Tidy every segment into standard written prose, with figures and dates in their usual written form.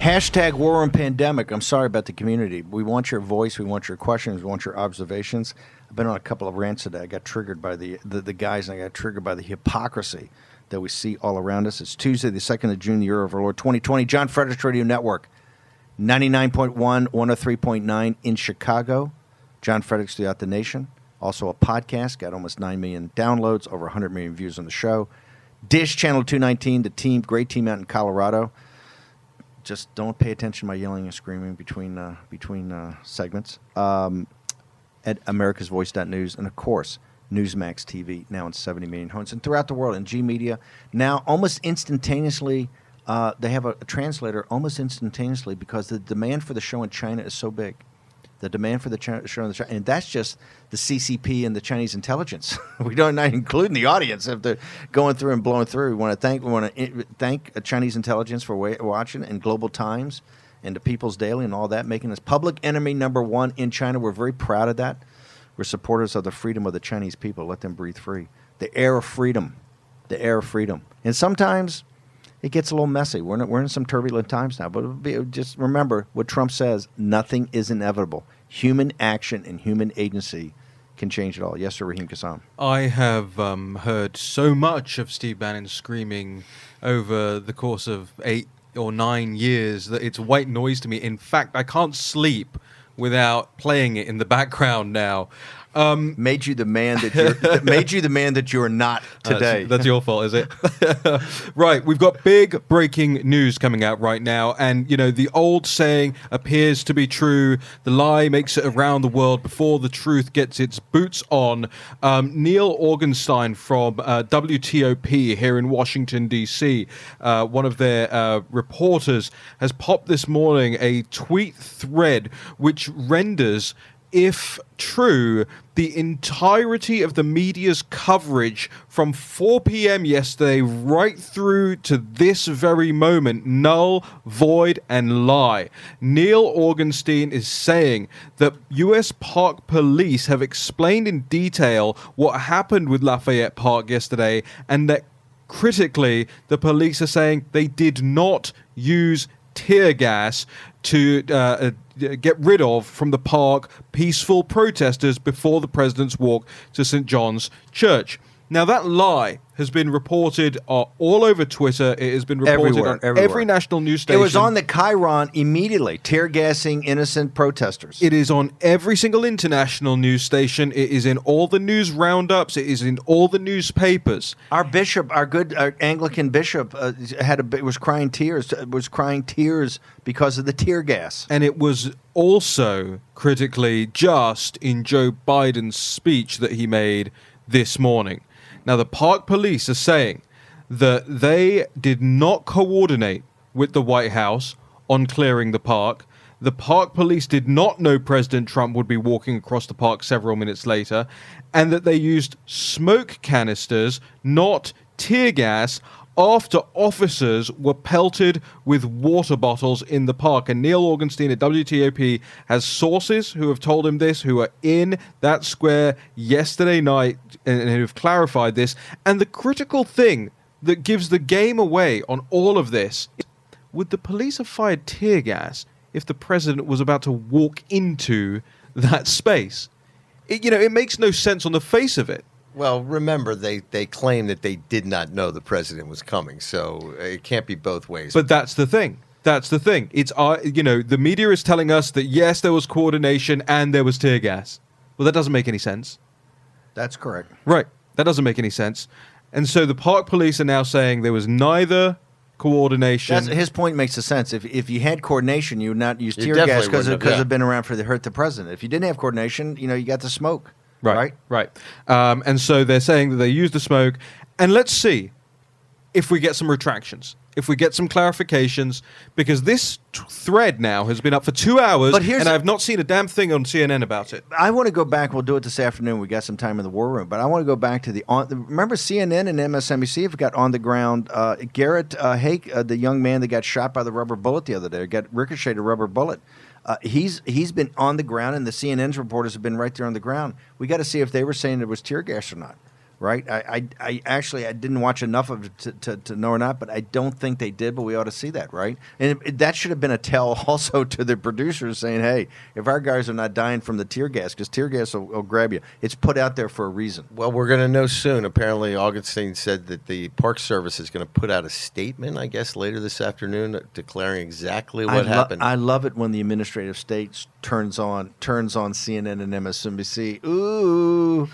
Hashtag war and pandemic. I'm sorry about the community. We want your voice. We want your questions. We want your observations. I've been on a couple of rants today. I got triggered by the guys, and I got triggered by the hypocrisy that we see all around us. It's Tuesday, the 2nd of June, the year of our Lord 2020. John Fredericks Radio Network, 99.1, 103.9 in Chicago. John Fredericks throughout the nation. Also a podcast. Got almost 9 million downloads, over 100 million views on the show. Dish Channel 219, the team, great team out in Colorado. Just don't pay attention to my yelling and screaming between segments. At americasvoice.news, and of course, Newsmax TV, now in 70 million homes, and throughout the world, and G Media. Now, almost instantaneously, they have a translator almost instantaneously because the demand for the show in China is so big. The demand for the show in China, and that's just the CCP and the Chinese intelligence. We don't not including the audience if they're going through and blowing through. We want to thank Chinese intelligence for watching, and Global Times and the People's Daily and all that, making us public enemy number one in China. We're very proud of that. We're supporters of the freedom of the Chinese people. Let them breathe free. The air of freedom. The air of freedom. And sometimes it gets a little messy. We're in some turbulent times now. But just remember what Trump says, nothing is inevitable. Human action and human agency can change it all. Yes, sir, Raheem Kassam. I have heard so much of Steve Bannon screaming over the course of 8 or 9 years that it's white noise to me. In fact, I can't sleep without playing it in the background now. Made you the man that you're not today. That's your fault, is it? Right, we've got big breaking news coming out right now, and the old saying appears to be true: the lie makes it around the world before the truth gets its boots on. Neil Augenstein from WTOP here in Washington D.C., one of their reporters, has popped this morning a tweet thread which renders, if true, the entirety of the media's coverage from 4 p.m. yesterday right through to this very moment null, void, and lie. Neil Augenstein is saying that U.S. Park Police have explained in detail what happened with Lafayette Park yesterday, and that critically, the police are saying they did not use tear gas to get rid of from the park peaceful protesters before the president's walk to St. John's Church. Now, that lie has been reported all over Twitter. It has been reported on every national news station. It was on the Chiron immediately, tear gassing innocent protesters. It is on every single international news station. It is in all the news roundups. It is in all the newspapers. Our bishop, our Anglican bishop, was crying tears. Because of the tear gas. And it was also critically just in Joe Biden's speech that he made this morning. Now, the park police are saying that they did not coordinate with the White House on clearing the park. The park police did not know President Trump would be walking across the park several minutes later, and that they used smoke canisters, not tear gas, after officers were pelted with water bottles in the park. And Neil Augenstein at WTOP has sources who have told him this, who are in that square yesterday night, and who have clarified this. And the critical thing that gives the game away on all of this is, would the police have fired tear gas if the president was about to walk into that space? It makes no sense on the face of it. Well, remember, they claim that they did not know the president was coming, so it can't be both ways. But that's the thing. It's the media is telling us that yes, there was coordination and there was tear gas. Well, that doesn't make any sense. That's correct. Right. That doesn't make any sense. And so the park police are now saying there was neither coordination. His point makes a sense. If you had coordination, you would not use tear gas because it'd been around to hurt the president. If you didn't have coordination, you got the smoke. Right. And so they're saying that they used the smoke. And let's see if we get some retractions, if we get some clarifications, because this thread now has been up for 2 hours, and I've not seen a damn thing on CNN about it. I want to go back. We'll do it this afternoon. We got some time in the war room. But I want to go back to remember CNN and MSNBC have got on the ground Garrett Hake, the young man that got shot by the rubber bullet the other day, got ricocheted a rubber bullet. He's been on the ground, and the CNN's reporters have been right there on the ground. We got to see if they were saying it was tear gas or not. right? I actually I didn't watch enough of it to know or not, but I don't think they did. But we ought to see that, right? And that should have been a tell also to the producers saying, hey, if our guys are not dying from the tear gas, because tear gas will grab you. It's put out there for a reason. Well, we're going to know soon. Apparently, Augustine said that the Park Service is going to put out a statement, I guess, later this afternoon, declaring exactly what happened. I love it when the administrative state turns on CNN and MSNBC. Ooh,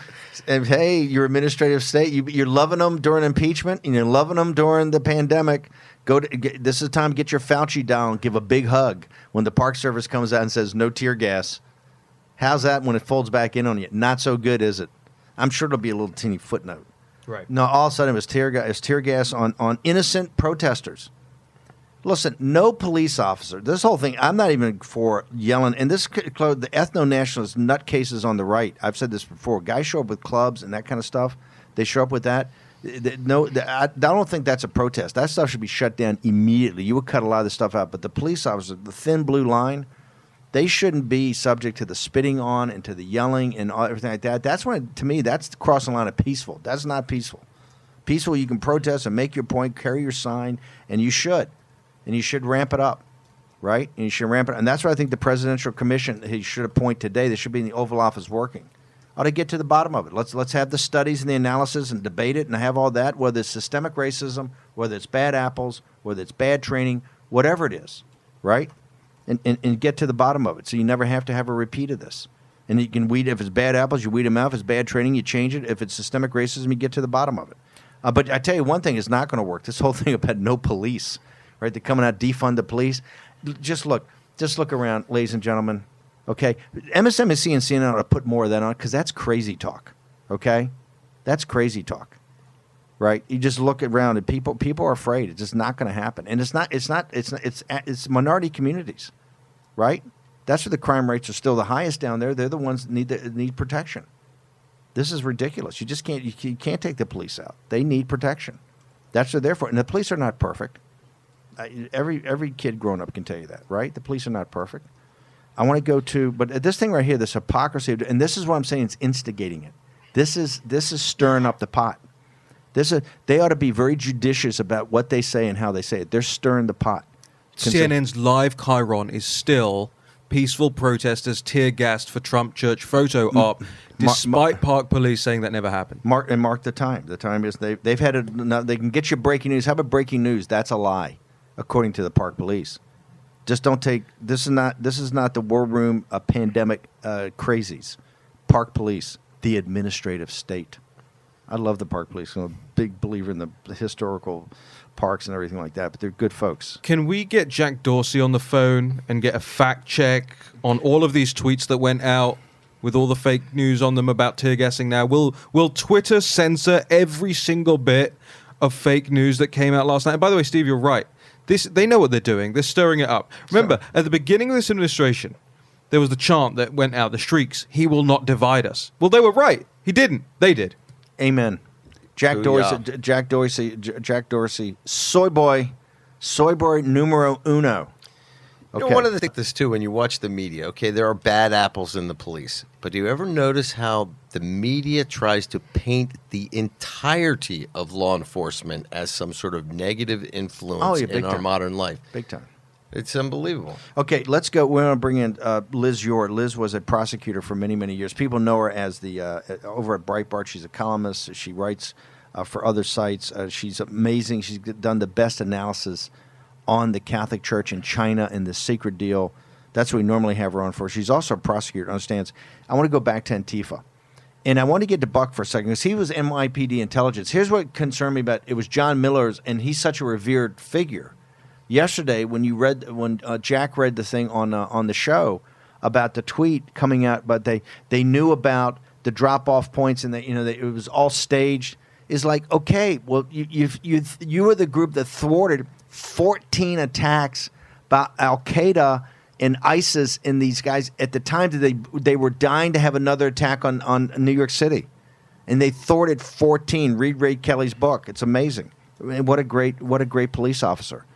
and hey, your administrative state, you're loving them during impeachment, and you're loving them during the pandemic. This is time to get your Fauci down. Give a big hug when the Park Service comes out and says no tear gas. How's that when it folds back in on you? Not so good, is it? I'm sure it'll be a little teeny footnote. Right. No, all of a sudden it was tear gas on innocent protesters. Listen, no police officer. This whole thing, I'm not even for yelling. And the ethno-nationalist nutcases on the right, I've said this before, guys show up with clubs and that kind of stuff. They show up with that. I don't think that's a protest. That stuff should be shut down immediately. You would cut a lot of this stuff out. But the police officers, the thin blue line, they shouldn't be subject to the spitting on and to the yelling and everything like that. That's when, to me, that's crossing the line of peaceful. That's not peaceful. Peaceful, you can protest and make your point, carry your sign, and you should. And you should ramp it up, right? And you should ramp it. And that's why I think the Presidential Commission he should appoint today. They should be in the Oval Office working. Ought to get to the bottom of it. Let's have the studies and the analysis and debate it and have all that, whether it's systemic racism, whether it's bad apples, whether it's bad training, whatever it is, right? And get to the bottom of it so you never have to have a repeat of this. And you can weed, if it's bad apples, you weed them out. If it's bad training, you change it. If it's systemic racism, you get to the bottom of it. But I tell you one thing is not going to work. This whole thing about no police. Right, they're coming out, defund the police. Just look around, ladies and gentlemen. Okay, MSNBC and CNN ought to put more of that on because that's crazy talk. Okay, that's crazy talk. Right, you just look around and people are afraid. It's just not going to happen, and it's minority communities, right? That's where the crime rates are still the highest down there. They're the ones that need protection. This is ridiculous. You just can't take the police out. They need protection. That's what they're there for, and the police are not perfect. Every kid growing up can tell you that, right? The police are not perfect. I want to go to, but this thing right here, this hypocrisy, and this is what I'm saying, it's instigating it. This is stirring up the pot. They ought to be very judicious about what they say and how they say it. They're stirring the pot. CNN's live chyron is still peaceful protesters tear-gassed for Trump church photo op, despite Park Police saying that never happened. Mark the time. The time is they've had they can get you breaking news. How about breaking news? That's a lie. According to the Park Police, just don't take this is not the war room pandemic crazies. Park Police, the administrative state. I love the Park Police. I'm a big believer in the historical parks and everything like that. But they're good folks. Can we get Jack Dorsey on the phone and get a fact check on all of these tweets that went out with all the fake news on them about tear gassing? Now, will Twitter censor every single bit of fake news that came out last night? And by the way, Steve, you're right. They know what they're doing. They're stirring it up. Remember, at the beginning of this administration, there was the chant that went out, the shrieks, "He will not divide us." Well, they were right. He didn't. They did. Amen. Jack Dorsey, soy boy numero uno. Okay. You know, one of the things too, when you watch the media, okay, there are bad apples in the police, but do you ever notice how the media tries to paint the entirety of law enforcement as some sort of negative influence in our modern life? Big time. It's unbelievable. Okay, let's go. We're going to bring in Liz Yore. Liz was a prosecutor for many, many years. People know her as over at Breitbart. She's a columnist. She writes for other sites. She's amazing. She's done the best analysis on the Catholic Church in China and the secret deal. That's what we normally have her on for. She's also a prosecutor, understands. I want to go back to Antifa. And I want to get to Buck for a second because he was NYPD intelligence. Here's what concerned me about it was John Miller's, and he's such a revered figure. Yesterday, when Jack read the thing on the show about the tweet coming out, but they knew about the drop-off points and it was all staged. Is like, okay, well, you were the group that thwarted 14 attacks by Al Qaeda and ISIS and these guys at the time that they were dying to have another attack on New York City, and they thwarted 14. Read Ray Kelly's book; it's amazing. What a great police officer.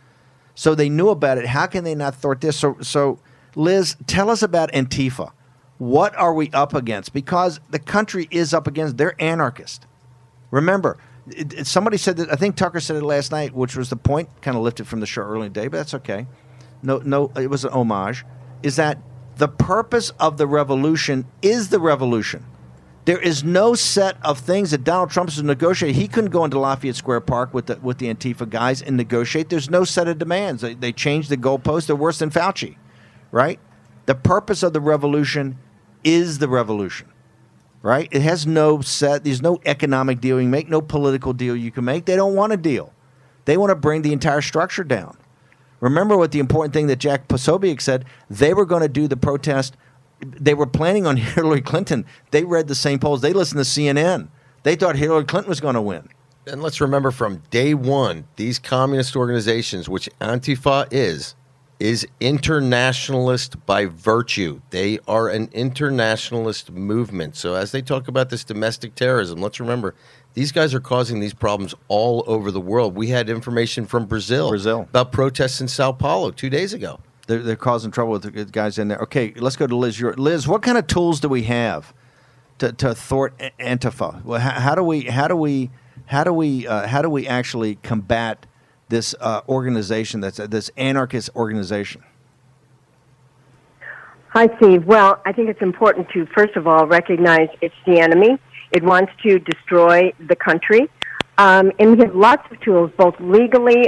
So they knew about it. How can they not thwart this? So Liz, tell us about Antifa. What are we up against? Because the country is up against. They're anarchists. Remember, somebody said that. I think Tucker said it last night, which was the point, kind of lifted from the show early in the day, but that's okay. No, it was an homage. Is that the purpose of the revolution is the revolution? There is no set of things that Donald Trump has negotiated. He couldn't go into Lafayette Square Park with the Antifa guys and negotiate. There's no set of demands. They changed the goalposts. They're worse than Fauci, right? The purpose of the revolution is the revolution, right? It has no set. There's no economic deal you can make, no political deal you can make. They don't want a deal. They want to bring the entire structure down. Remember what the important thing that Jack Posobiec said. They were going to do the protest. They were planning on Hillary Clinton. They read the same polls. They listened to CNN. They thought Hillary Clinton was going to win. And let's remember from day one, these communist organizations, which Antifa is internationalist by virtue. They are an internationalist movement. So as they talk about this domestic terrorism, let's remember, these guys are causing these problems all over the world. We had information from Brazil about protests in Sao Paulo 2 days ago. They're causing trouble with the guys in there. Okay, let's go to Liz. Liz, what kind of tools do we have to thwart Antifa? Well, how do we actually combat this organization that's this anarchist organization? Hi, Steve. Well, I think it's important to first of all recognize it's the enemy. It wants to destroy the country, and we have lots of tools, both legally.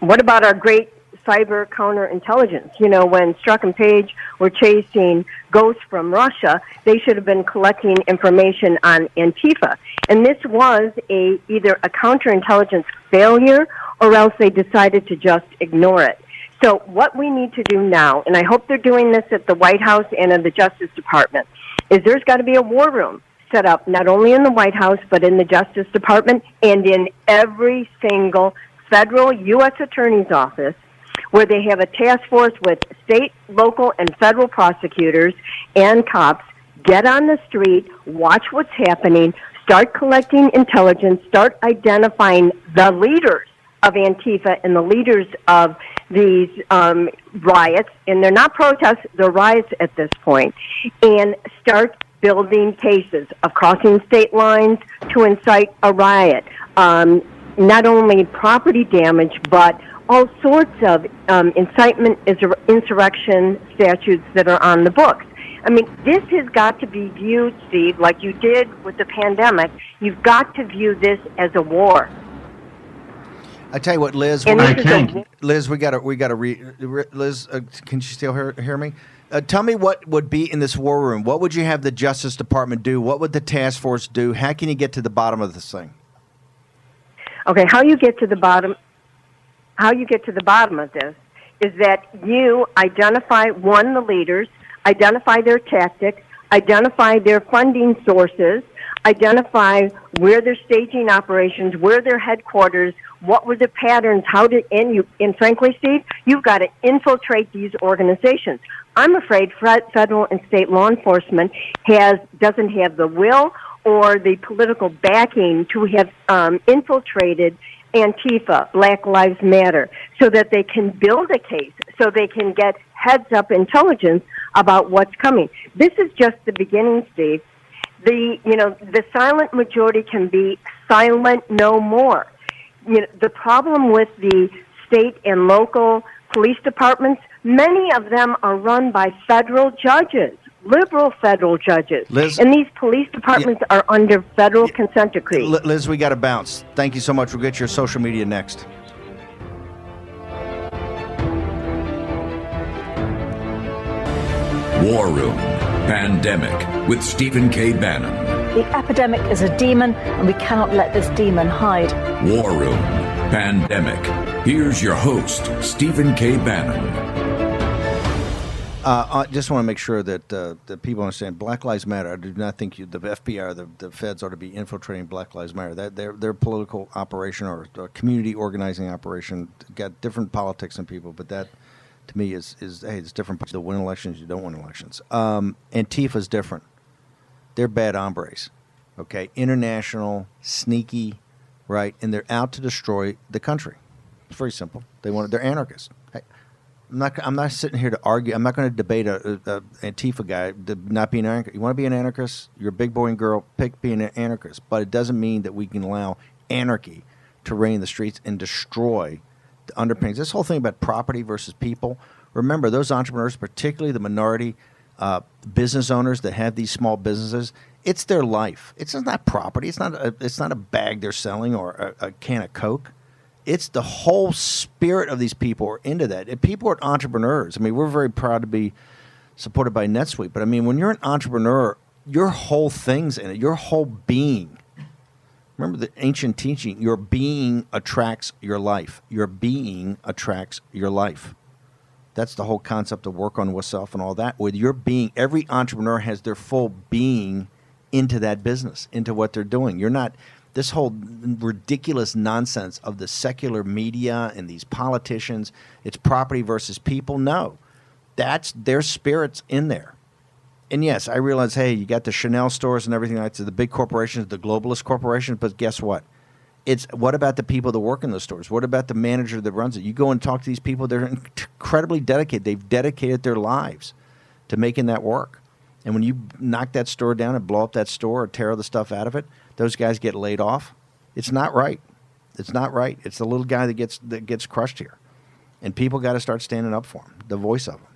What about our great cyber counterintelligence? You know, when Strzok and Page were chasing ghosts from Russia, they should have been collecting information on Antifa. And this was either a counterintelligence failure or else they decided to just ignore it. So what we need to do now, and I hope they're doing this at the White House and in the Justice Department, is there's got to be a war room set up not only in the White House but in the Justice Department and in every single federal U.S. Attorney's office, where they have a task force with state, local, and federal prosecutors and cops. Get on the street, watch what's happening, start collecting intelligence, start identifying the leaders of Antifa and the leaders of these riots, and they're not protests, they're riots at this point, and start building cases of crossing state lines to incite a riot. Not only property damage, but all sorts of incitement, insurrection statutes that are on the books. I mean, this has got to be viewed, Steve, like you did with the pandemic. You've got to view this as a war. I tell you what, Liz. Liz, we got to. Liz, can you still hear me? Tell me what would be in this war room. What would you have the Justice Department do? What would the task force do? How can you get to the bottom of this thing? Okay, how you get to the bottom of this is that you identify, the leaders, identify their tactics, identify their funding sources, identify where they're staging operations, where their headquarters, what were the patterns, and frankly, Steve, you've got to infiltrate these organizations. I'm afraid federal and state law enforcement doesn't have the will or the political backing to have infiltrated Antifa, Black Lives Matter, so that they can build a case, so they can get heads-up intelligence about what's coming. This is just the beginning, Steve. The silent majority can be silent no more. The problem with the state and local police departments, many of them are run by federal judges, liberal federal judges. Liz, and these police departments are under federal consent decree. Liz, we got to bounce. Thank you so much. We'll get your social media next. War Room Pandemic with Stephen K. Bannon. The epidemic is a demon, and we cannot let this demon hide. War Room Pandemic. Here's your host, Stephen K. Bannon. I just want to make sure that that people understand Black Lives Matter. I do not think the FBI or the feds ought to be infiltrating Black Lives Matter. That their political operation or community organizing operation got different politics than people, but that to me is hey, it's different. You win elections, you don't win elections. Antifa's different. They're bad hombres, okay? International, sneaky, right? And they're out to destroy the country. It's very simple. They're anarchists. Hey, I'm not sitting here to argue. I'm not going to debate a Antifa guy to not be an anarchist. You want to be an anarchist? You're a big boy and girl. Pick being an anarchist. But it doesn't mean that we can allow anarchy to reign in the streets and destroy the underpinnings. This whole thing about property versus people. Remember, those entrepreneurs, particularly the minority business owners that have these small businesses, it's their life. It's not property. It's not a bag they're selling or a can of Coke. It's the whole spirit of these people are into that. And people are entrepreneurs. I mean, we're very proud to be supported by NetSuite. But, I mean, when you're an entrepreneur, your whole thing's in it. Your whole being. Remember the ancient teaching, your being attracts your life. Your being attracts your life. That's the whole concept of work on oneself and all that. With your being, every entrepreneur has their full being into that business, into what they're doing. You're not... This whole ridiculous nonsense of the secular media and these politicians, it's property versus people. No, that's their spirits in there. And yes, I realize, hey, you got the Chanel stores and everything like that, the big corporations, the globalist corporations, but guess what? What about the people that work in those stores? What about the manager that runs it? You go and talk to these people, they're incredibly dedicated. They've dedicated their lives to making that work. And when you knock that store down and blow up that store or tear the stuff out of it, those guys get laid off. It's not right. It's not right. It's the little guy that gets crushed here. And people got to start standing up for him, the voice of him,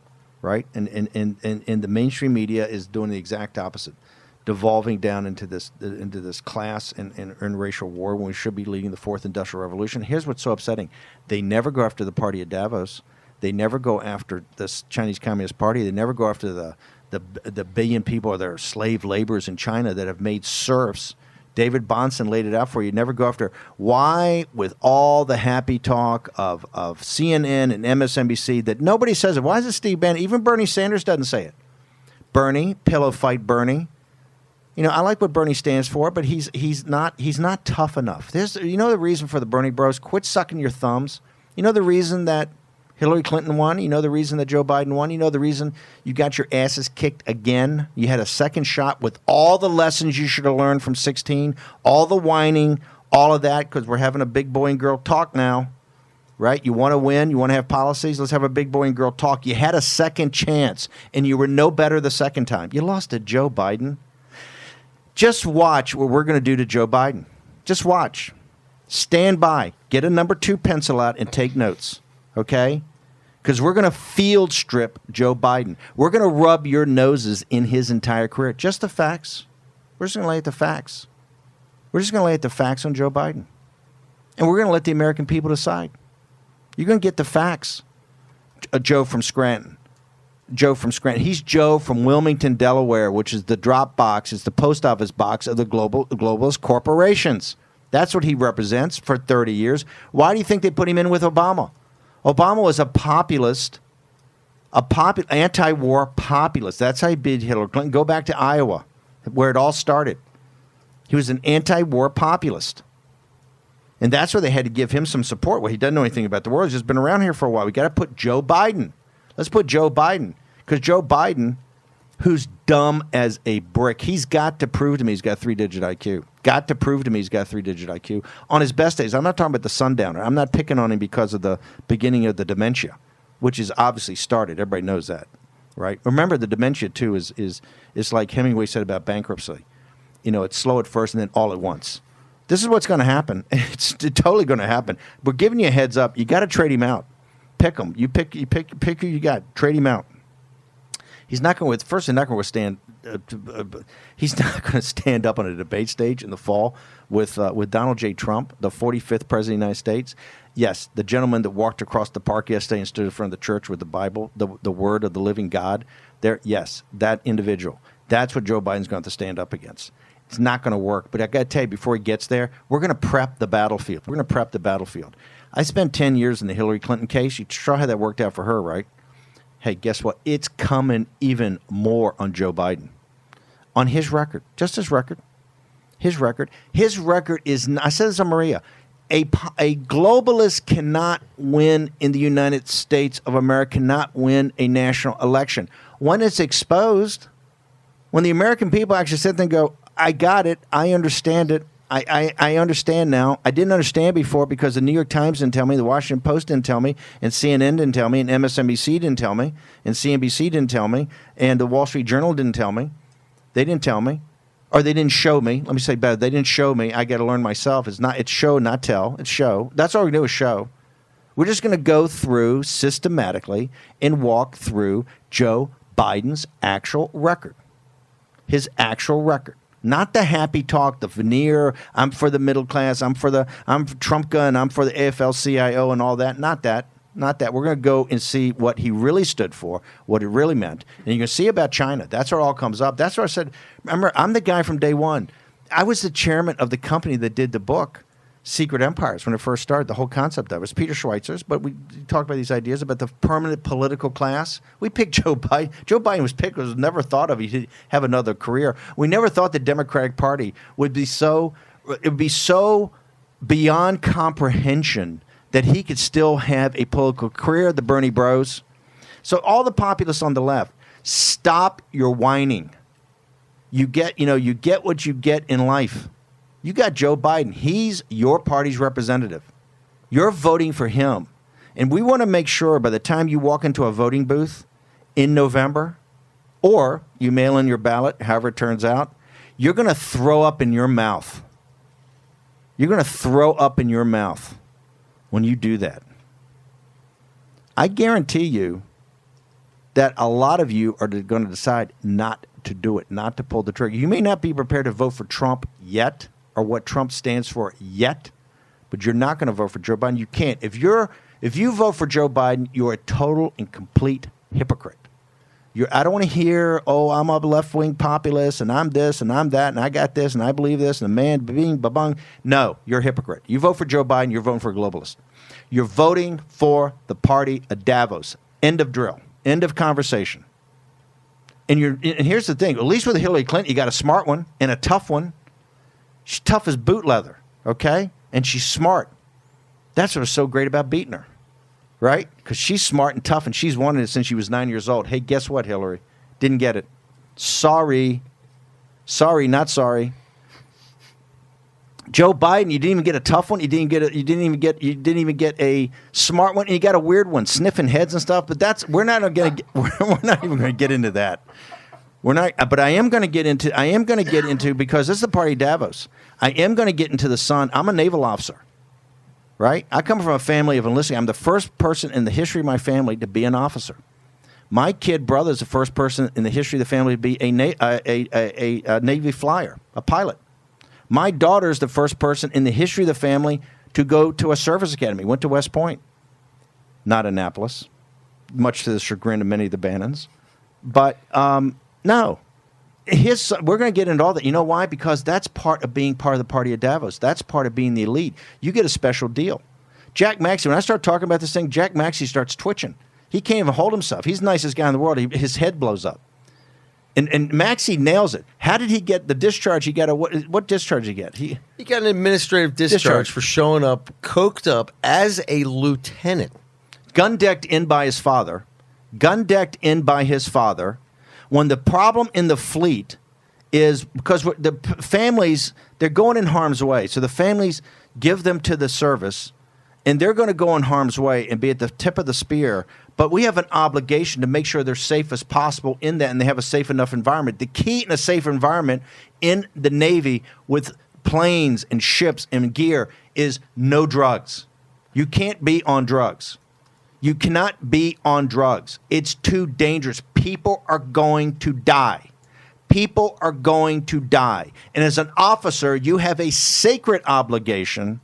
right? And the mainstream media is doing the exact opposite, devolving down into this class and racial war when we should be leading the fourth industrial revolution. Here's what's so upsetting. They never go after the party of Davos. They never go after this Chinese Communist Party. They never go after the billion people that are slave laborers in China that have made serfs. David Bonson laid it out for you. Never go after why, with all the happy talk of CNN and MSNBC, that nobody says it. Why is it Steve Bannon? Even Bernie Sanders doesn't say it. Bernie, pillow fight Bernie. You know, I like what Bernie stands for, but he's not tough enough. You know the reason for the Bernie bros? Quit sucking your thumbs. You know the reason that Hillary Clinton won? You know the reason that Joe Biden won? You know the reason you got your asses kicked again? You had a second shot with all the lessons you should have learned from 16, all the whining, all of that, because we're having a big boy and girl talk now, right? You want to win? You want to have policies? Let's have a big boy and girl talk. You had a second chance, and you were no better the second time. You lost to Joe Biden. Just watch what we're going to do to Joe Biden. Just watch. Stand by. Get a number 2 pencil out and take notes. Okay? Because we're going to field strip Joe Biden. We're going to rub your noses in his entire career. Just the facts. We're just going to lay at the facts. We're just going to lay at the facts on Joe Biden. And we're going to let the American people decide. You're going to get the facts. Joe from Scranton. He's Joe from Wilmington, Delaware, which is the drop box. It's the post office box of the globalist corporations. That's what he represents for 30 years. Why do you think they put him in with Obama? Obama was a populist, anti-war populist. That's how he beat Hillary Clinton. Go back to Iowa, where it all started. He was an anti-war populist. And that's where they had to give him some support. Well, he doesn't know anything about the war. He's just been around here for a while. We got to put Joe Biden. Let's put Joe Biden. Because Joe Biden, who's dumb as a brick, he's got to prove to me he's got 3-digit IQ. Got to prove to me he's got 3-digit IQ. On his best days, I'm not talking about the sundowner. I'm not picking on him because of the beginning of the dementia, which is obviously started. Everybody knows that, right? Remember, the dementia, too, is like Hemingway said about bankruptcy. You know, it's slow at first and then all at once. This is what's going to happen. It's totally going to happen. We're giving you a heads up. You got to trade him out. Pick him. You pick who you got. Trade him out. He's not going to. First, he's not going to withstand. He's not going to stand up on a debate stage in the fall with Donald J. Trump, the 45th president of the United States. Yes, the gentleman that walked across the park yesterday and stood in front of the church with the Bible, the word of the living God. There, yes, that individual. That's what Joe Biden's going to stand up against. It's not going to work. But I got to tell you, before he gets there, we're going to prep the battlefield. We're going to prep the battlefield. I spent 10 years in the Hillary Clinton case. You saw how that worked out for her, right? Hey, guess what? It's coming even more on Joe Biden. On his record. Just his record. His record. His record is, I said this on Maria, a globalist cannot win in the United States of America, cannot win a national election. When it's exposed, when the American people actually sit there and go, I got it, I understand it, I understand now. I didn't understand before because the New York Times didn't tell me, the Washington Post didn't tell me, and CNN didn't tell me, and MSNBC didn't tell me, and CNBC didn't tell me, and the Wall Street Journal didn't tell me. They didn't tell me. Or they didn't show me. Let me say better. They didn't show me. I got to learn myself. It's show, not tell. It's show. That's all we do is show. We're just going to go through systematically and walk through Joe Biden's actual record. His actual record. Not the happy talk, the veneer, I'm for the middle class, I'm Trump gun, I'm for the AFL-CIO and all that. Not that. Not that. We're going to go and see what he really stood for, what it really meant. And you're going to see about China. That's where it all comes up. That's where I said, remember, I'm the guy from day one. I was the chairman of the company that did the book, Secret Empires, when it first started. The whole concept of it was Peter Schweitzer's, but we talked about these ideas about the permanent political class. We picked Joe Biden. Joe Biden was picked because it was never thought of he'd have another career. We never thought the Democratic Party would be so beyond comprehension that he could still have a political career, the Bernie Bros. So all the populists on the left, stop your whining. You get what you get in life. You got Joe Biden. He's your party's representative. You're voting for him. And we want to make sure by the time you walk into a voting booth in November, or you mail in your ballot, however it turns out, you're going to throw up in your mouth. You're going to throw up in your mouth when you do that. I guarantee you that a lot of you are going to decide not to do it, not to pull the trigger. You may not be prepared to vote for Trump yet or what Trump stands for yet, but you're not going to vote for Joe Biden. You can't. If you vote for Joe Biden, you're a total and complete hypocrite. I don't want to hear, I'm a left-wing populist, and I'm this, and I'm that, and I got this, and I believe this, and the man, bing, ba-bung. No, you're a hypocrite. You vote for Joe Biden, you're voting for a globalist. You're voting for the party of Davos. End of drill. End of conversation. And here's the thing. At least with Hillary Clinton, you got a smart one and a tough one. She's tough as boot leather, okay? And she's smart. That's what's so great about beating her. Right? Because she's smart and tough, and she's wanted it since she was 9 years old. Hey, guess what, Hillary? Didn't get it. Sorry. Sorry, not sorry. Joe Biden, you didn't even get a tough one. You didn't even get a smart one. And you got a weird one, sniffing heads and stuff. But we're not even going to get into that. We're not. But I am going to get into because this is the party of Davos. I am going to get into the sun. I'm a naval officer. Right? I come from a family of enlisting. I'm the first person in the history of my family to be an officer. My kid brother is the first person in the history of the family to be a Navy flyer, a pilot. My daughter is the first person in the history of the family to go to a service academy. Went to West Point, not Annapolis, much to the chagrin of many of the Bannons. But no. We're going to get into all that. You know why? Because that's part of being part of the party of Davos. That's part of being the elite. You get a special deal. Jack Maxey, when I start talking about this thing, Jack Maxey starts twitching. He can't even hold himself. He's the nicest guy in the world. His head blows up. And Maxey nails it. How did he get the discharge? He got what discharge did he get? He got an administrative discharge for showing up, coked up as a lieutenant. Gun decked in by his father. When the problem in the fleet is because the families, they're going in harm's way. So the families give them to the service, and they're going to go in harm's way and be at the tip of the spear. But we have an obligation to make sure they're safe as possible in that, and they have a safe enough environment. The key in a safe environment in the Navy with planes and ships and gear is no drugs. You can't be on drugs. You cannot be on drugs. It's too dangerous. People are going to die. People are going to die. And as an officer, you have a sacred obligation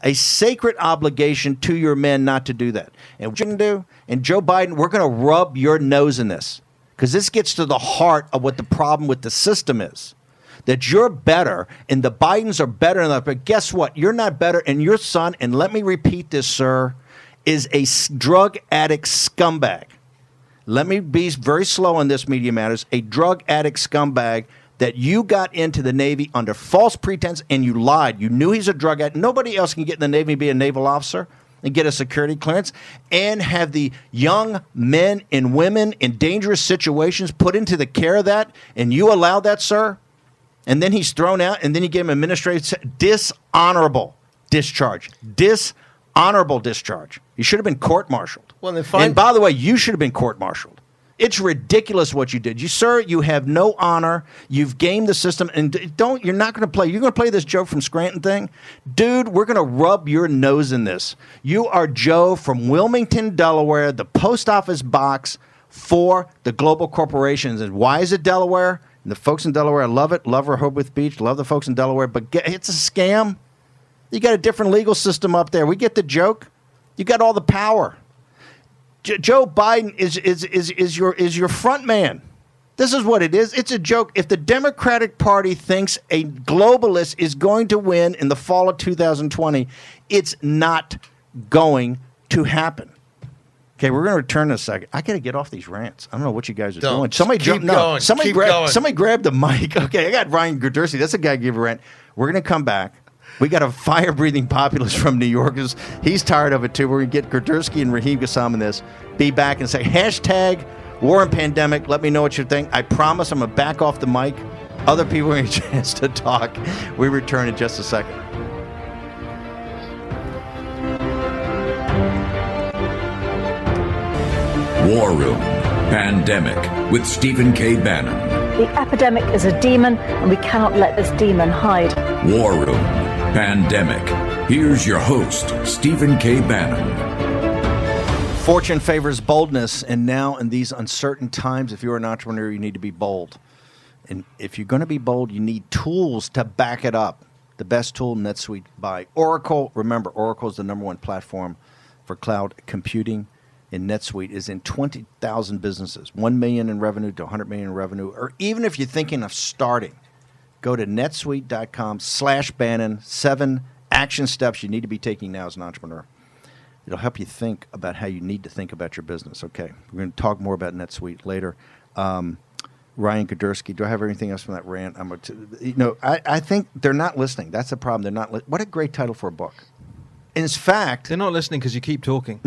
to your men not to do that. And what you can do, and Joe Biden, we're going to rub your nose in this because this gets to the heart of what the problem with the system is. That you're better and the Bidens are better than that. But guess what? You're not better, and your son, and let me repeat this, sir, is a drug addict scumbag. Let me be very slow on this, Media Matters. A drug addict scumbag that you got into the Navy under false pretense and you lied. You knew he's a drug addict. Nobody else can get in the Navy and be a naval officer and get a security clearance and have the young men and women in dangerous situations put into the care of that, and you allow that, sir? And then he's thrown out, and then you give him administrative dishonorable discharge. Dishonorable discharge. He should have been court-martialed. Well, and by the way, you should have been court-martialed. It's ridiculous what you did. You have no honor. You've gamed the system, and you're not going to play. You're going to play this Joe from Scranton thing? Dude, we're going to rub your nose in this. You are Joe from Wilmington, Delaware, the post office box for the global corporations. And why is it Delaware? And the folks in Delaware love it, love Rehoboth Beach, love the folks in Delaware, but it's a scam. You got a different legal system up there. We get the joke. You got all the power. Joe Biden is your front man. This is what it is. It's a joke. If the Democratic Party thinks a globalist is going to win in the fall of 2020, it's not going to happen. Okay, we're going to return in a second. I got to get off these rants. I don't know what you guys are doing. Somebody keep going. Somebody grab the mic. Okay, I got Ryan Girdusky. That's a guy who gave a rant. We're going to come back. We got a fire-breathing populist from New York. He's tired of it, too. We're going to get Girdusky and Raheem Kassam in this. Be back and say, hashtag war and pandemic. Let me know what you think. I promise I'm going to back off the mic. Other people are going to get a chance to talk. We return in just a second. War Room Pandemic with Stephen K. Bannon. The epidemic is a demon, and we cannot let this demon hide. War Room Pandemic. Here's your host, Stephen K. Bannon. Fortune favors boldness, and now in these uncertain times, if you're an entrepreneur, you need to be bold. And if you're going to be bold, you need tools to back it up. The best tool, NetSuite by Oracle. Remember, Oracle is the number one platform for cloud computing. And NetSuite is in 20,000 businesses, $1 million in revenue to $100 million in revenue. Or even if you're thinking of starting, go to netsuite.com/Bannon. 7 action steps you need to be taking now as an entrepreneur. It'll help you think about how you need to think about your business. Okay, we're going to talk more about NetSuite later. Ryan Girdusky, do I have anything else from that rant? I think they're not listening. That's the problem. They're not. What a great title for a book. In fact, They're not listening because you keep talking.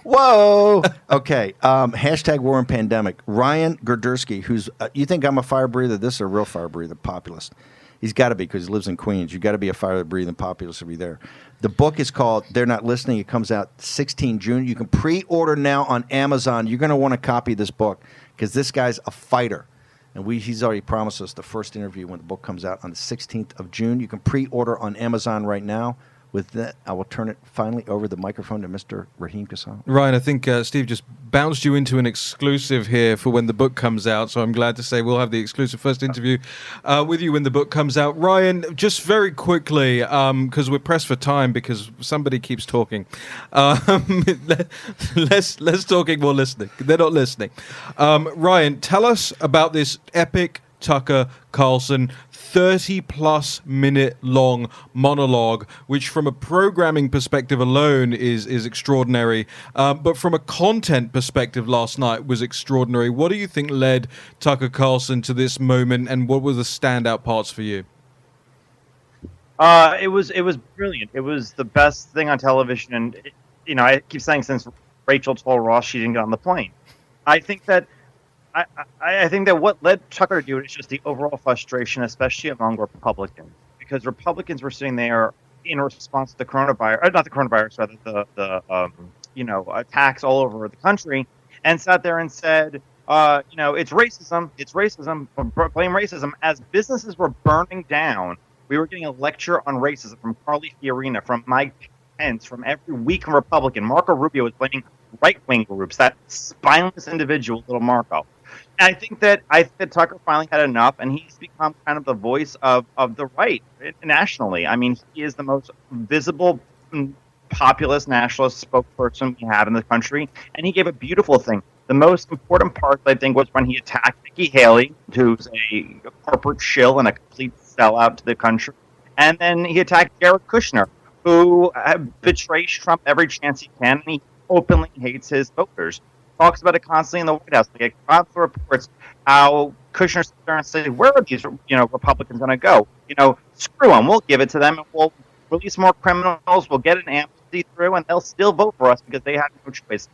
Whoa. Okay. Hashtag war and pandemic. Ryan Girdusky, who's, you think I'm a fire breather? This is a real fire breather, populist. He's got to be because he lives in Queens. You got to be a fire breathing populist to be there. The book is called They're Not Listening. It comes out 16 June. You can pre-order now on Amazon. You're going to want to copy this book because this guy's a fighter. And he's already promised us the first interview when the book comes out on the 16th of June. You can pre-order on Amazon right now. With that, I will turn it finally over the microphone to Mr. Raheem Kassam. Ryan, I think Steve just bounced you into an exclusive here for when the book comes out. So I'm glad to say we'll have the exclusive first interview with you when the book comes out. Ryan, just very quickly, because we're pressed for time because somebody keeps talking. Less talking, more listening. They're not listening. Ryan, tell us about this epic Tucker Carlson 30-plus minute long monologue, which from a programming perspective alone is extraordinary, but from a content perspective last night was extraordinary. What do you think led Tucker Carlson to this moment, and what were the standout parts for you? It was brilliant. It was the best thing on television, and I keep saying since Rachel told Ross she didn't get on the plane. I think that what led Tucker to do it is just the overall frustration, especially among Republicans, because Republicans were sitting there in response to the coronavirus, not the coronavirus, rather the attacks all over the country, and sat there and said, it's racism, blame racism. As businesses were burning down, we were getting a lecture on racism from Carly Fiorina, from Mike Pence, from every weak Republican. Marco Rubio was blaming right-wing groups, that spineless individual, little Marco. And I think that Tucker finally had enough, and he's become kind of the voice of the right nationally. I mean, he is the most visible populist nationalist spokesperson we have in the country, and he gave a beautiful thing. The most important part, I think, was when he attacked Nikki Haley, who's a corporate shill and a complete sellout to the country, and then he attacked Jared Kushner, who betrays Trump every chance he can, and he openly hates his voters. Talks about it constantly in the White House. Like, constant reports how Kushner sits there and says, "Where are these, Republicans going to go? Screw them. We'll give it to them, and we'll release more criminals. We'll get an amnesty through, and they'll still vote for us because they have no choice."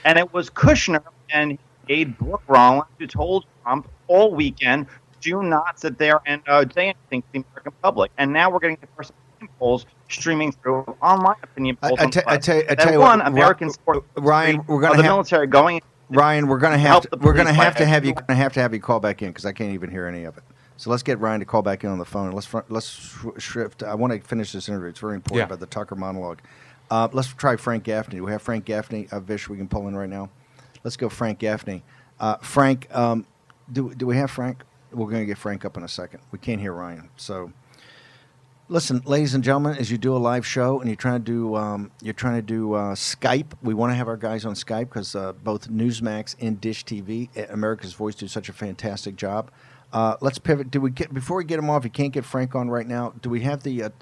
And it was Kushner and Aide Brooke Rollins who told Trump all weekend, do not sit there and say anything to the American public. And now we're getting the first opinion polls streaming through online opinion polls. I tell you one, what, American support Ryan, we're going of to the have military going. Ryan, we're going to help have the to, we're going to police have to by- have you going to have you call back in because I can't even hear any of it. So let's get Ryan to call back in on the phone. Let's shift. I want to finish this interview. It's very important Yeah. about the Tucker monologue. Let's try Frank Gaffney. Do we have Frank Gaffney? Vish, we can pull in right now. Let's go Frank Gaffney. Frank, do we have Frank? We're going to get Frank up in a second. We can't hear Ryan. So listen, ladies and gentlemen, as you do a live show and you're trying to do Skype, we want to have our guys on Skype because both Newsmax and Dish TV, America's Voice, do such a fantastic job. Let's pivot. Before we get him off? You can't get Frank on right now. Do we have the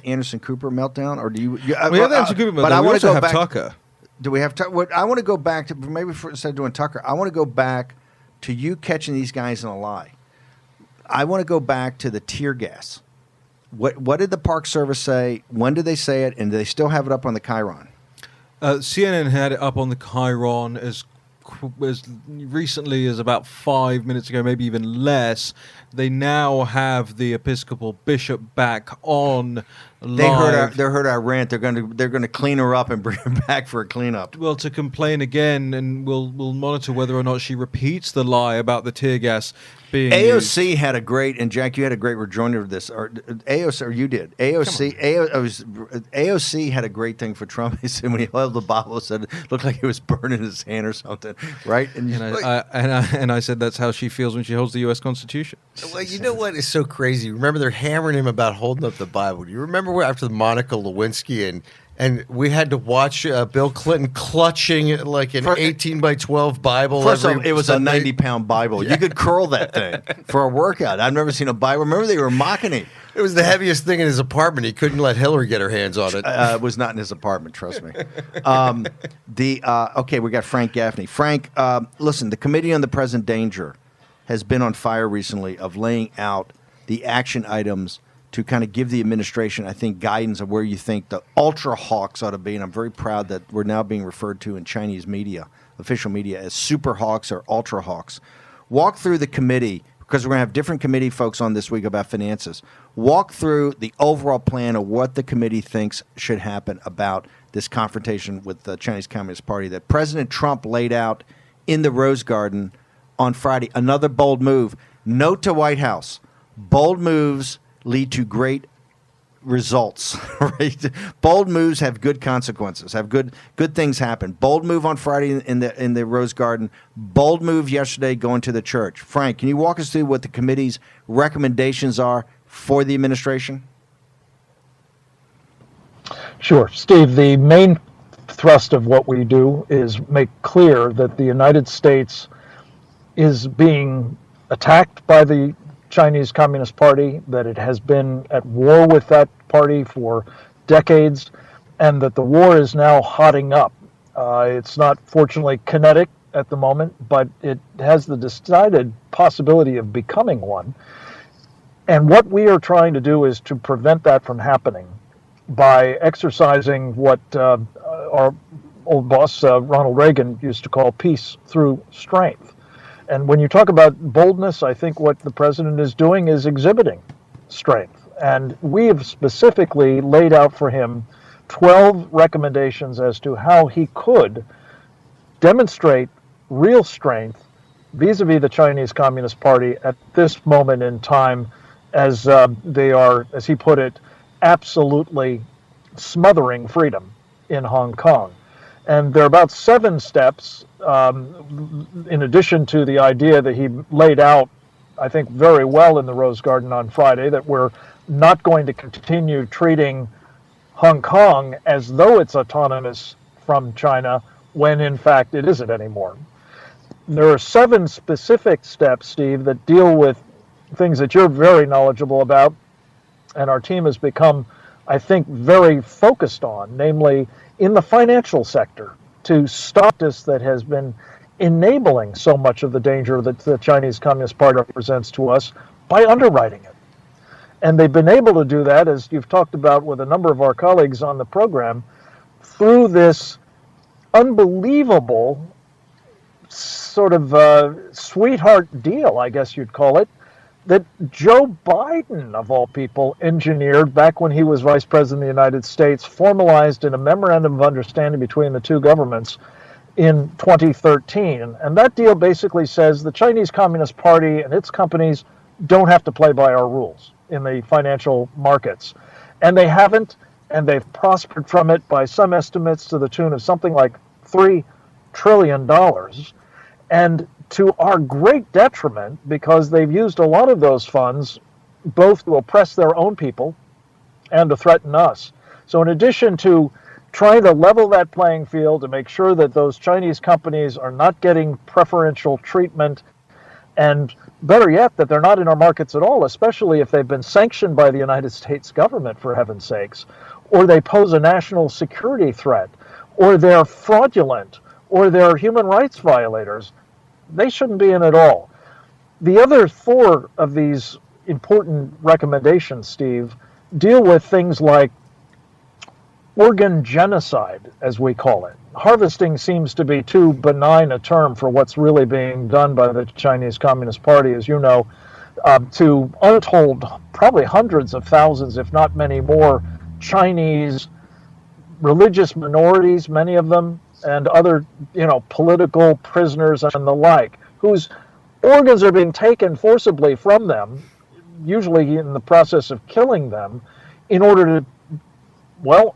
Anderson Cooper meltdown, or do you? We have the Anderson Cooper meltdown. But I we want to also go have back. Tucker. Do we have? I want to go back to instead of doing Tucker, I want to go back to you catching these guys in a lie. I want to go back to the tear gas. What did the Park Service say? When did they say it? And do they still have it up on the Chiron? CNN had it up on the Chiron as recently as about 5 minutes ago, maybe even less. They now have the Episcopal bishop back on live. They heard our rant. They're going to clean her up and bring her back for a cleanup. Well, to complain again, and we'll monitor whether or not she repeats the lie about the tear gas being used. AOC had a great, and Jack, you had a great rejoinder of this. Or AOC, or you did. AOC had a great thing for Trump. He said when he held the Bible, said it looked like he was burning his hand or something, right? And I said that's how she feels when she holds the U.S. Constitution. Well, you know what is so crazy? Remember, they're hammering him about holding up the Bible. Do you remember after the Monica Lewinsky and we had to watch Bill Clinton clutching like an 18 by 12 Bible? First off, it was Sunday? a 90-pound Bible. Yeah. You could curl that thing for a workout. I've never seen a Bible. Remember, they were mocking him. It was the heaviest thing in his apartment. He couldn't let Hillary get her hands on it. It was not in his apartment, trust me. Okay, we got Frank Gaffney. Frank, listen, the Committee on the Present Danger has been on fire recently of laying out the action items to kind of give the administration, I think, guidance of where you think the ultra hawks ought to be. And I'm very proud that we're now being referred to in Chinese media, official media, as super hawks or ultra hawks. Walk through the committee, because we're going to have different committee folks on this week about finances. Walk through the overall plan of what the committee thinks should happen about this confrontation with the Chinese Communist Party that President Trump laid out in the Rose Garden on Friday. Another bold move. Note to White House, bold moves lead to great results. Right? Bold moves have good consequences. Have good things happen. Bold move on Friday in the Rose Garden. Bold move yesterday going to the church. Frank, can you walk us through what the committee's recommendations are for the administration? Sure, Steve. The main thrust of what we do is make clear that the United States is being attacked by the Chinese Communist Party, that it has been at war with that party for decades, and that the war is now hotting up. It's not, fortunately, kinetic at the moment, but it has the decided possibility of becoming one. And what we are trying to do is to prevent that from happening by exercising what our old boss, Ronald Reagan, used to call peace through strength. And when you talk about boldness, I think what the president is doing is exhibiting strength. And we have specifically laid out for him 12 recommendations as to how he could demonstrate real strength vis-a-vis the Chinese Communist Party at this moment in time, as they are, as he put it, absolutely smothering freedom in Hong Kong. And there are about 7 steps, in addition to the idea that he laid out, I think, very well in the Rose Garden on Friday, that we're not going to continue treating Hong Kong as though it's autonomous from China, when in fact it isn't anymore. There are 7 specific steps, Steve, that deal with things that you're very knowledgeable about, and our team has become, I think, very focused on, namely in the financial sector, to stop this that has been enabling so much of the danger that the Chinese Communist Party represents to us by underwriting it. And they've been able to do that, as you've talked about with a number of our colleagues on the program, through this unbelievable sort of sweetheart deal, I guess you'd call it, that Joe Biden, of all people, engineered back when he was vice president of the United States, formalized in a memorandum of understanding between the two governments in 2013. And that deal basically says the Chinese Communist Party and its companies don't have to play by our rules in the financial markets. And they haven't, and they've prospered from it by some estimates to the tune of something like $3 trillion. And to our great detriment, because they've used a lot of those funds both to oppress their own people and to threaten us. So in addition to trying to level that playing field to make sure that those Chinese companies are not getting preferential treatment, and better yet, that they're not in our markets at all, especially if they've been sanctioned by the United States government, for heaven's sakes, or they pose a national security threat, or they're fraudulent, or they're human rights violators, they shouldn't be in at all. The other four of these important recommendations, Steve, deal with things like organ genocide, as we call it. Harvesting seems to be too benign a term for what's really being done by the Chinese Communist Party, as you know, to untold, probably hundreds of thousands, if not many more, Chinese religious minorities, many of them, and other, political prisoners and the like, whose organs are being taken forcibly from them, usually in the process of killing them, in order to,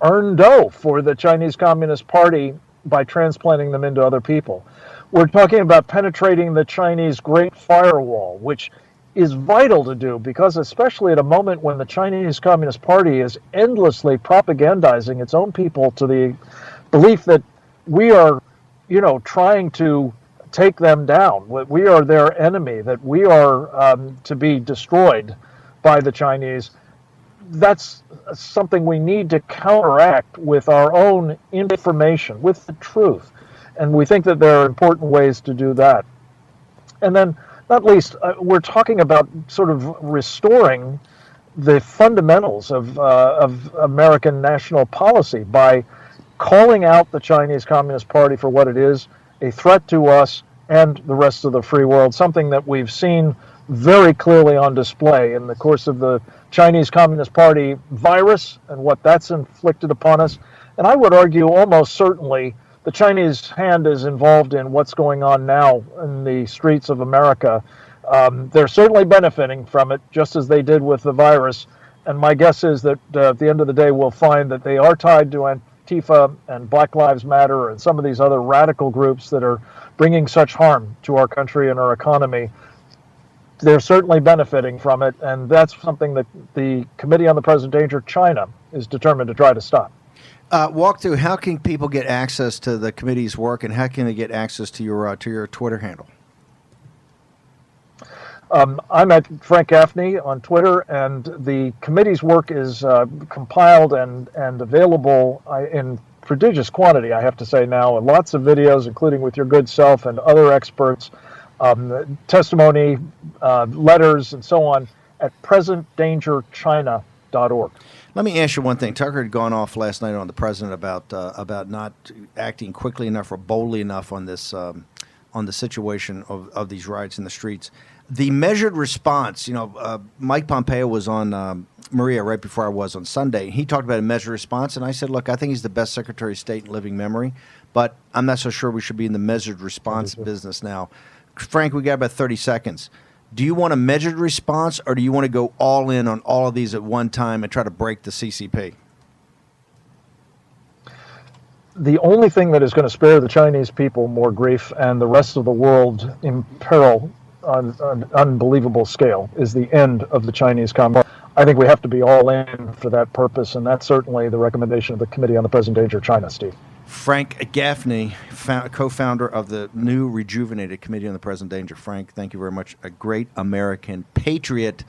earn dough for the Chinese Communist Party by transplanting them into other people. We're talking about penetrating the Chinese Great Firewall, which is vital to do because, especially at a moment when the Chinese Communist Party is endlessly propagandizing its own people to the belief that we are, trying to take them down, we are their enemy, that we are to be destroyed by the Chinese. That's something we need to counteract with our own information, with the truth. And we think that there are important ways to do that. And then, not least, we're talking about sort of restoring the fundamentals of American national policy by calling out the Chinese Communist Party for what it is, a threat to us and the rest of the free world, something that we've seen very clearly on display in the course of the Chinese Communist Party virus and what that's inflicted upon us. And I would argue almost certainly the Chinese hand is involved in what's going on now in the streets of America. They're certainly benefiting from it, just as they did with the virus. And my guess is that at the end of the day, we'll find that they are tied to Antifa and Black Lives Matter and some of these other radical groups that are bringing such harm to our country and our economy. They're certainly benefiting from it, and that's something that the Committee on the Present Danger China is determined to try to stop. Walk through, how can people get access to the committee's work, and how can they get access to your Twitter handle? I'm at Frank Gaffney on Twitter, and the committee's work is compiled and available in prodigious quantity, I have to say now, and lots of videos, including with your good self and other experts, testimony, letters, and so on, at presentdangerchina.org. Let me ask you one thing. Tucker had gone off last night on the president about not acting quickly enough or boldly enough on this on the situation of these riots in the streets. The measured response, Mike Pompeo was on Maria right before I was on Sunday. He talked about a measured response, and I said, look, I think he's the best Secretary of State in living memory, but I'm not so sure we should be in the measured response business now. Frank, we got about 30 seconds. Do you want a measured response, or do you want to go all in on all of these at one time and try to break the CCP? The only thing that is going to spare the Chinese people more grief and the rest of the world in peril on an unbelievable scale is the end of the Chinese Communist Party. I think we have to be all in for that purpose, and that's certainly the recommendation of the Committee on the Present Danger China, Steve. Frank Gaffney, co-founder of the new rejuvenated Committee on the Present Danger. Frank, thank you very much. A great American patriot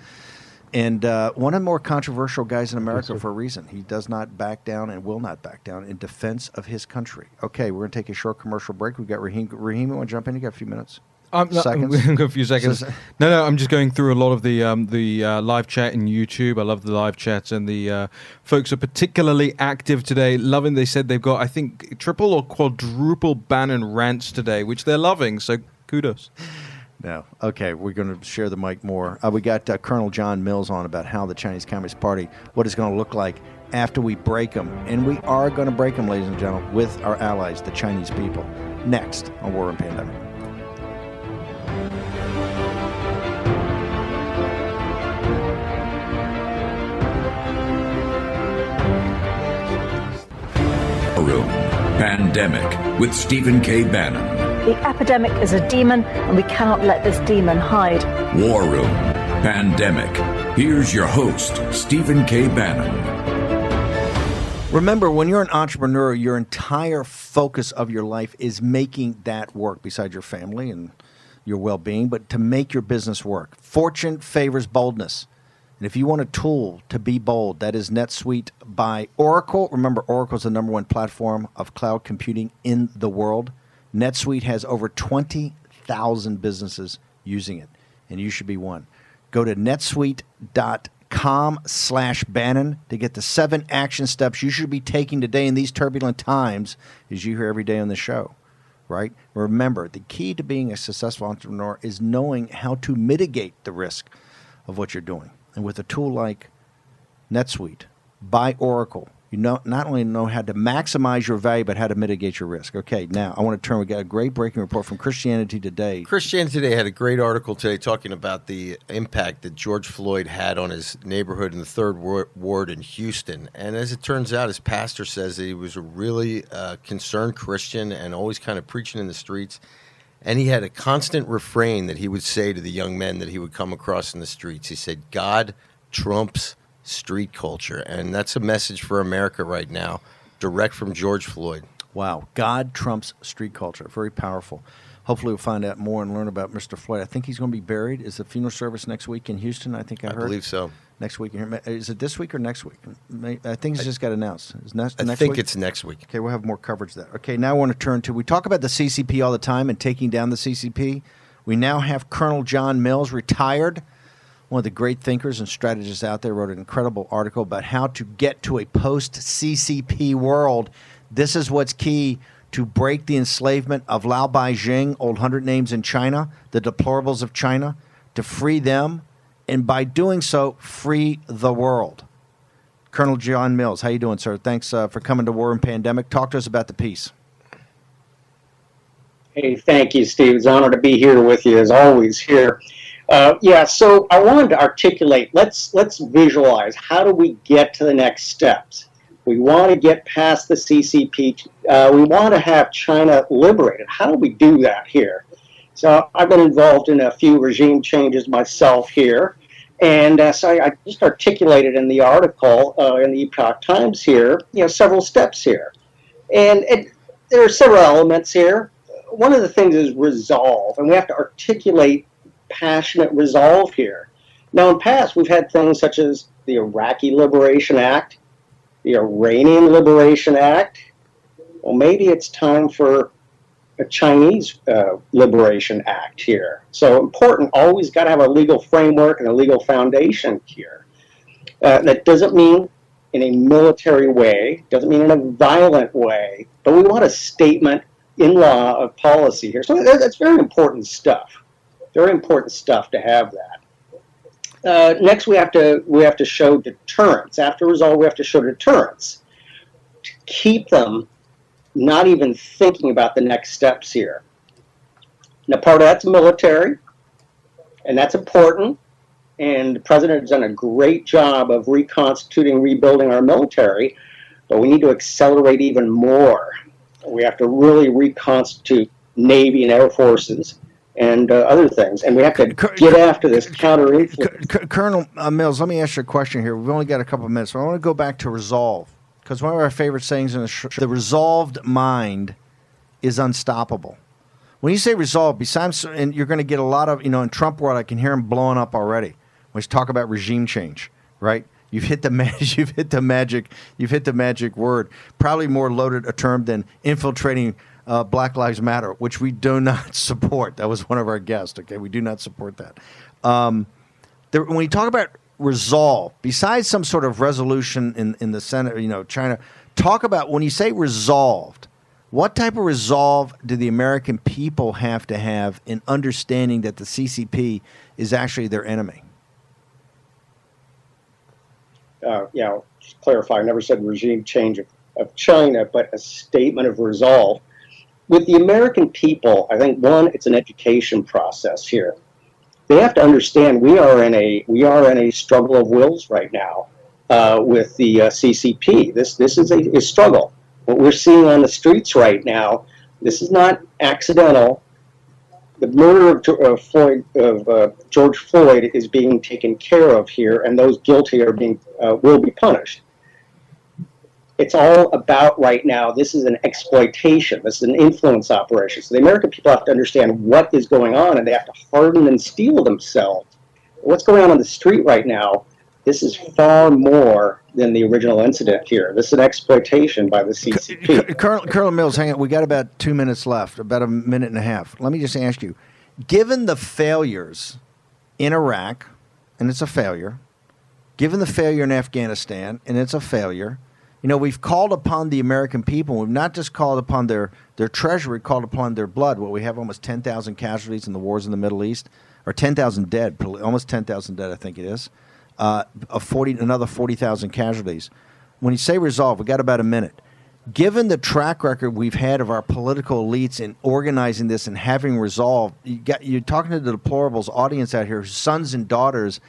and one of the more controversial guys in America for a reason. He does not back down and will not back down in defense of his country. Okay, we're going to take a short commercial break. We've got Raheem. Raheem, you want to jump in? You got a few minutes? Seconds? A few seconds. No, I'm just going through a lot of the live chat in YouTube. I love the live chats, and the folks are particularly active today. Loving, they said they've got, I think, triple or quadruple Bannon rants today, which they're loving, so kudos. No. Okay, we're going to share the mic more. We got Colonel John Mills on about how the Chinese Communist Party, what it's going to look like after we break them. And we are going to break them, ladies and gentlemen, with our allies, the Chinese people. Next on War and Pandemic. Room Pandemic with Stephen K. Bannon. The epidemic is a demon, and we cannot let this demon hide. War Room Pandemic. Here's your host, Stephen K. Bannon. Remember, when you're an entrepreneur, your entire focus of your life is making that work, besides your family and your well-being, but to make your business work. Fortune favors boldness. And if you want a tool to be bold, that is NetSuite by Oracle. Remember, Oracle is the #1 platform of cloud computing in the world. NetSuite has over 20,000 businesses using it, and you should be one. Go to netsuite.com/Bannon to get the 7 action steps you should be taking today in these turbulent times, as you hear every day on the show, right? Remember, the key to being a successful entrepreneur is knowing how to mitigate the risk of what you're doing. And with a tool like NetSuite by Oracle, you not only know how to maximize your value, but how to mitigate your risk. Okay, now I want to turn. We got a great breaking report from Christianity Today. Christianity Today had a great article today talking about the impact that George Floyd had on his neighborhood in the 3rd Ward in Houston. And as it turns out, his pastor says that he was a really concerned Christian and always kind of preaching in the streets. And he had a constant refrain that he would say to the young men that he would come across in the streets. He said, "God trumps street culture." And that's a message for America right now, direct from George Floyd. Wow. God trumps street culture. Very powerful. Hopefully we'll find out more and learn about Mr. Floyd. I think he's going to be buried. Is the funeral service next week in Houston? I think I heard. I believe so. Next week. Is it this week or next week? I think it's just got announced. I think it's next week. Okay, we'll have more coverage of that. Okay, now I want to turn to, we talk about the CCP all the time and taking down the CCP. We now have Colonel John Mills, retired, one of the great thinkers and strategists out there, wrote an incredible article about how to get to a post-CCP world. This is what's key to break the enslavement of Lao Beijing, old 100 names in China, the deplorables of China, to free them, and by doing so, free the world. Colonel John Mills, how you doing, sir? Thanks for coming to War and Pandemic. Talk to us about the piece. Hey, thank you, Steve. It's an honor to be here with you, as always, here. So I wanted to articulate, let's visualize, how do we get to the next steps? We want to get past the CCP. We want to have China liberated. How do we do that here? So I've been involved in a few regime changes myself here. And so I just articulated in the article in the Epoch Times here, several steps here. And there are several elements here. One of the things is resolve, and we have to articulate passionate resolve here. Now, in the past, we've had things such as the Iraqi Liberation Act, the Iranian Liberation Act. Well, maybe it's time for a Chinese Liberation Act here. So important, always got to have a legal framework and a legal foundation here. That doesn't mean in a military way, doesn't mean in a violent way, but we want a statement in law of policy here. So that's very important stuff. Very important stuff to have that. Next, we have to show deterrence. After resolve, we have to show deterrence to keep them not even thinking about the next steps here. Now, part of that's military, and that's important. And the president has done a great job of reconstituting, rebuilding our military, but we need to accelerate even more. We have to really reconstitute Navy and Air Forces and other things, and we have to get after this counter-influence. Colonel Mills, let me ask you a question here. We've only got a couple of minutes, so I want to go back to resolve, because one of our favorite sayings in the resolved mind is unstoppable. When you say resolve, besides, and you're going to get a lot of, in Trump world, I can hear him blowing up already. When he's talk about regime change, right? You've hit the magic word. Probably more loaded a term than infiltrating Black Lives Matter, which we do not support. That was one of our guests. Okay, we do not support that. When you talk about resolve, besides some sort of resolution in the Senate, China, talk about when you say resolved. What type of resolve do the American people have to have in understanding that the CCP is actually their enemy? Just clarify, I never said regime change of China, but a statement of resolve. With the American people, I think, one, it's an education process here. They have to understand we are in a struggle of wills right now with the CCP. This is a struggle. What we're seeing on the streets right now, this is not accidental. The murder of George Floyd is being taken care of here, and those guilty are will be punished. It's all about right now. This is an exploitation. This is an influence operation. So the American people have to understand what is going on, and they have to harden and steel themselves. What's going on the street right now? This is far more than the original incident here. This is an exploitation by the CCP. Colonel Mills, hang on. We got about 2 minutes left, about a minute and a half. Let me just ask you, given the failures in Iraq, and it's a failure, given the failure in Afghanistan, and it's a failure, you know, we've called upon the American people. We've not just called upon their treasury, called upon their blood. Well, we have almost 10,000 casualties in the wars in the Middle East, or 10,000 dead, almost 10,000 dead, I think it is. Another 40,000 casualties. When you say resolve, we got about a minute. Given the track record we've had of our political elites in organizing this and having resolve, you're talking to the deplorables audience out here whose sons and daughters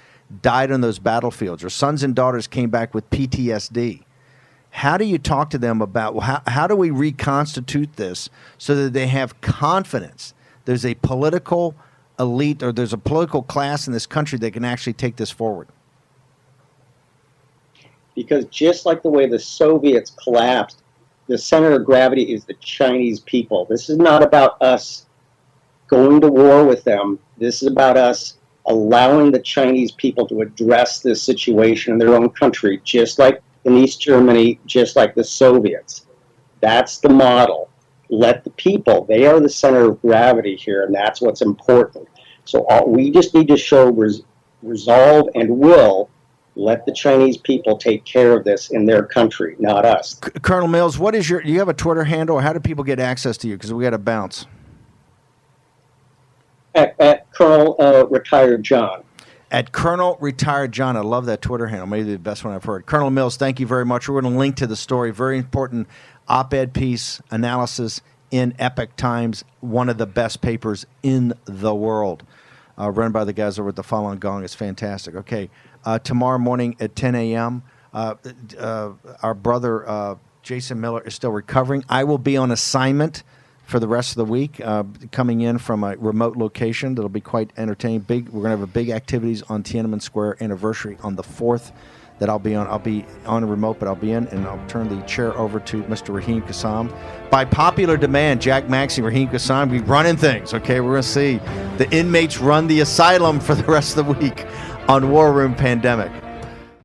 died on those battlefields, or sons and daughters came back with PTSD. How do you talk to them about how do we reconstitute this so that they have confidence there's a political elite or there's a political class in this country that can actually take this forward? Because just like the way the Soviets collapsed, the center of gravity is the Chinese people. This is not about us going to war with them. This is about us allowing the Chinese people to address this situation in their own country, just like in East Germany, just like the Soviets. That's the model. Let the people, they are the center of gravity here, and that's what's important. So we just need to show resolve and will. Let the Chinese people take care of this in their country, not us. Colonel Mills, do you have a Twitter handle, or how do people get access to you? Because we got to bounce. At Colonel Retired John. At Colonel Retired John. I love that Twitter handle. Maybe the best one I've heard. Colonel Mills, thank you very much. We're going to link to the story. Very important op-ed piece, analysis in Epoch Times, one of the best papers in the world. Run by the guys over at the Falun Gong. It's fantastic. Okay, tomorrow morning at 10 a.m., our brother Jason Miller is still recovering. I will be on assignment for the rest of the week, coming in from a remote location that'll be quite entertaining. We're going to have a big activities on Tiananmen Square anniversary on the 4th that I'll be on. I'll be on a remote, but I'll be in, and I'll turn the chair over to Mr. Raheem Kassam. By popular demand, Jack Maxey, Raheem Kassam, we running things, okay? We're going to see the inmates run the asylum for the rest of the week on War Room Pandemic.